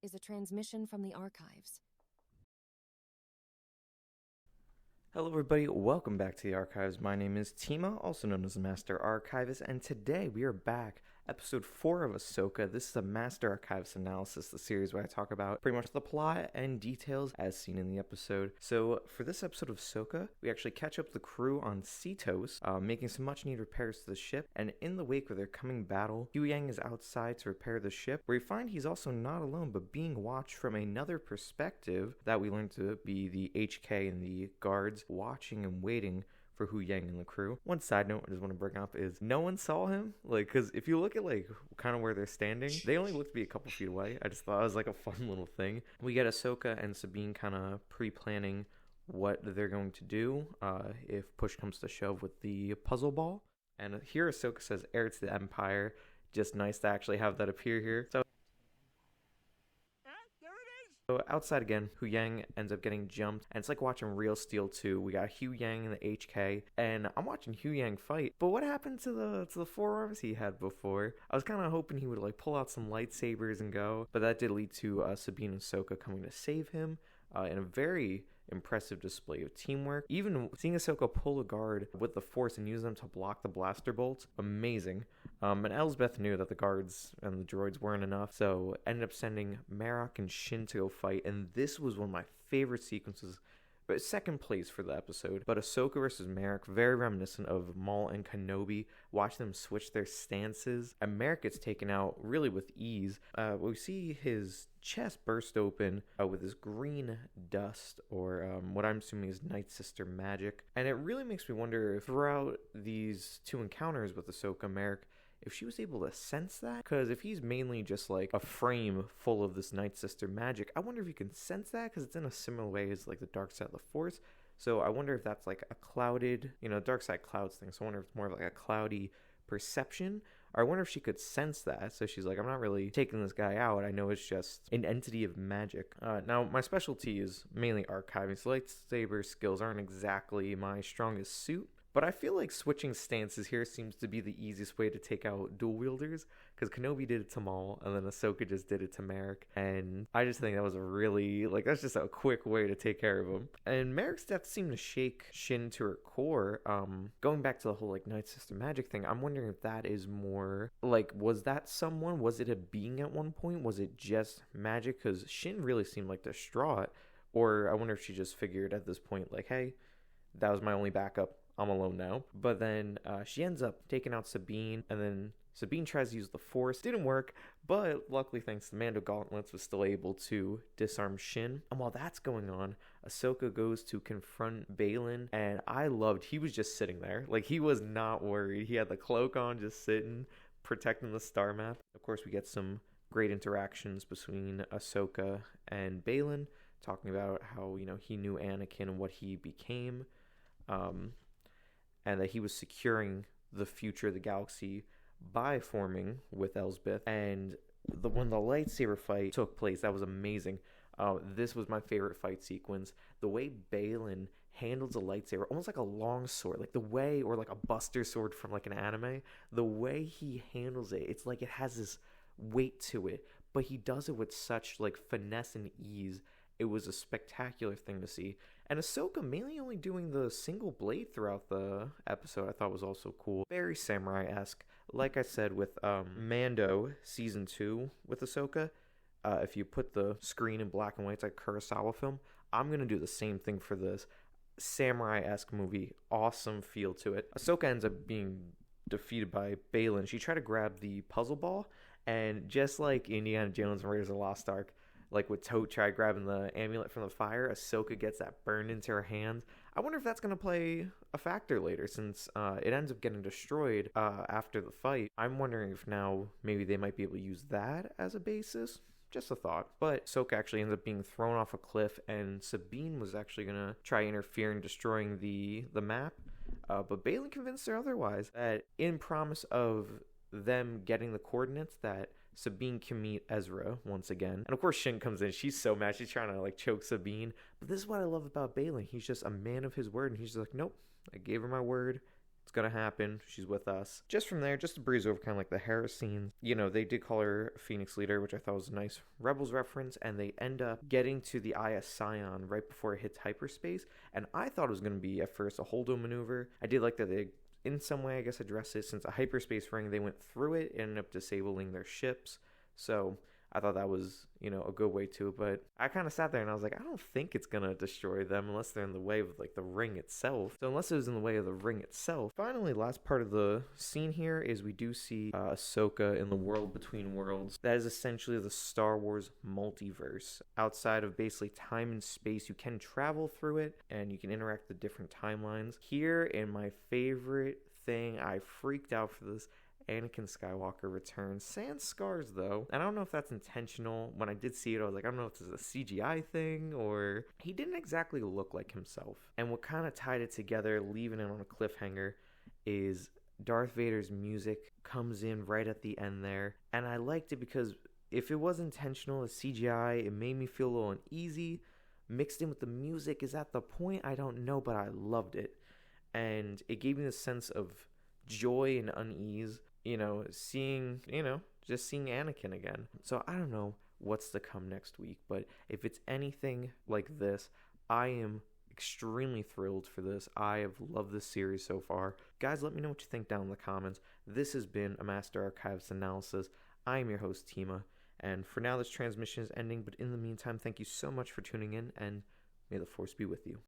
is a transmission from the archives. Hello everybody, welcome back to the Archives. My name is Tima, also known as the Master Archivist, and today we are back, episode 4 of Ahsoka. This is a Master Archivist analysis, the series where I talk about pretty much the plot and details as seen in the episode. So for this episode of Ahsoka, we actually catch up the crew on Cetos, making some much needed repairs to the ship, and in the wake of their coming battle, Huyang is outside to repair the ship, where we find he's also not alone, but being watched from another perspective that we learn to be the HK and the guards watching and waiting for Huyang and the crew. One side note I just want to bring up is no one saw him, because if you look at kind of where they're standing, they only look to be a couple feet away. I just thought it was a fun little thing. We get Ahsoka and Sabine kind of pre-planning what they're going to do if push comes to shove with the puzzle ball. And here Ahsoka says, "Heir to the Empire." Just nice to actually have that appear here. So outside again, Huyang ends up getting jumped, and it's like watching Real Steel 2. We got Huyang and the HK, and I'm watching Huyang fight. But what happened to the forearms he had before? I was kind of hoping he would pull out some lightsabers and go, but that did lead to Sabine and Ahsoka coming to save him in a very impressive display of teamwork. Even seeing Ahsoka pull a guard with the Force and use them to block the blaster bolts, amazing. And Elsbeth knew that the guards and the droids weren't enough, so ended up sending M.A.A and Shin to go fight, and this was one of my favorite sequences. But second place for the episode. But Ahsoka versus M.A.A, very reminiscent of Maul and Kenobi. Watch them switch their stances, and M.A.A gets taken out really with ease. We see his chest burst open with this green dust, or what I'm assuming is Night Sister magic. And it really makes me wonder if throughout these two encounters with Ahsoka, M.A.A, if she was able to sense that. Because if he's mainly just a frame full of this Night Sister magic, I wonder if you can sense that, because it's in a similar way as the dark side of the Force. So I wonder if that's a clouded, dark side clouds thing. So I wonder if it's more of a cloudy perception, or I wonder if she could sense that. So she's I'm not really taking this guy out. I know it's just an entity of magic. Now, my specialty is mainly archiving, so lightsaber skills aren't exactly my strongest suit. But I feel like switching stances here seems to be the easiest way to take out dual wielders, because Kenobi did it to Maul, and then Ahsoka just did it to M.A.A, and I just think that was a really, that's just a quick way to take care of him. And M.A.A.'s death seemed to shake Shin to her core. Going back to the whole Night Sister magic thing, I'm wondering if that is more, was that someone? Was it a being at one point? Was it just magic? Because Shin really seemed distraught, or I wonder if she just figured at this point, hey, that was my only backup. I'm alone now. But then she ends up taking out Sabine, and then Sabine tries to use the Force. Didn't work, but luckily, thanks to Mando Gauntlets, was still able to disarm Shin. And while that's going on, Ahsoka goes to confront Baylan, and I loved, he was just sitting there. He was not worried. He had the cloak on, just sitting, protecting the star map. Of course, we get some great interactions between Ahsoka and Baylan, talking about how, he knew Anakin and what he became. And that he was securing the future of the galaxy by forming with Elsbeth. And when the lightsaber fight took place, that was amazing. This was my favorite fight sequence. The way Baylan handles a lightsaber, almost like a long sword, the way, or a buster sword from an anime, the way he handles it, it's it has this weight to it, but he does it with such finesse and ease. It was a spectacular thing to see. And Ahsoka mainly only doing the single blade throughout the episode I thought was also cool. Very samurai-esque. Like I said with Mando Season 2 with Ahsoka, if you put the screen in black and white, it's like Kurosawa film. I'm going to do the same thing for this samurai-esque movie. Awesome feel to it. Ahsoka ends up being defeated by Baylan. She tried to grab the puzzle ball, and just like Indiana Jones and Raiders of the Lost Ark, with Tote tried grabbing the amulet from the fire, Ahsoka gets that burned into her hand. I wonder if that's going to play a factor later, since it ends up getting destroyed after the fight. I'm wondering if now maybe they might be able to use that as a basis. Just a thought. But Ahsoka actually ends up being thrown off a cliff, and Sabine was actually going to try interfering, destroying the map. But Baylan convinced her otherwise, that in promise of them getting the coordinates, that Sabine can meet Ezra once again. And of course Shin comes in. She's so mad. She's trying to choke Sabine. But this is what I love about Baylan. He's just a man of his word, and he's just nope, I gave her my word. gonna happen. She's with us. Just from there, just to breeze over kind of like the Hera scenes, you know, they did call her Phoenix Leader, which I thought was a nice Rebels reference, and they end up getting to the IS Scion right before it hits hyperspace, and I thought it was gonna be at first a holdo maneuver. I did like that they in some way, I guess, address it. Since a hyperspace ring, they went through it, ended up disabling their ships. So I thought that was, you know, a good way to. But I kind of sat there and I was like, I don't think it's going to destroy them unless they're in the way of, like, the ring itself. So unless it was in the way of the ring itself. Finally, last part of the scene here is we do see Ahsoka in the world between worlds. That is essentially the Star Wars multiverse. Outside of basically time and space, you can travel through it and you can interact with different timelines. Here, in my favorite thing, I freaked out for this, Anakin Skywalker returns. Sans scars, though. And I don't know if that's intentional. When I did see it, I was like, I don't know if this is a CGI thing or... He didn't exactly look like himself. And what kind of tied it together, leaving it on a cliffhanger, is Darth Vader's music comes in right at the end there. And I liked it because if it was intentional as CGI, it made me feel a little uneasy. Mixed in with the music, is that the point? I don't know, but I loved it. And it gave me this sense of joy and unease, you know, just seeing Anakin again. So I don't know what's to come next week, but if it's anything like this, I am extremely thrilled for this. I have loved this series so far. Guys, let me know what you think down in the comments. This has been a Master Archives analysis. I am your host, Tima, and for now this transmission is ending, but in the meantime, thank you so much for tuning in, and may the Force be with you.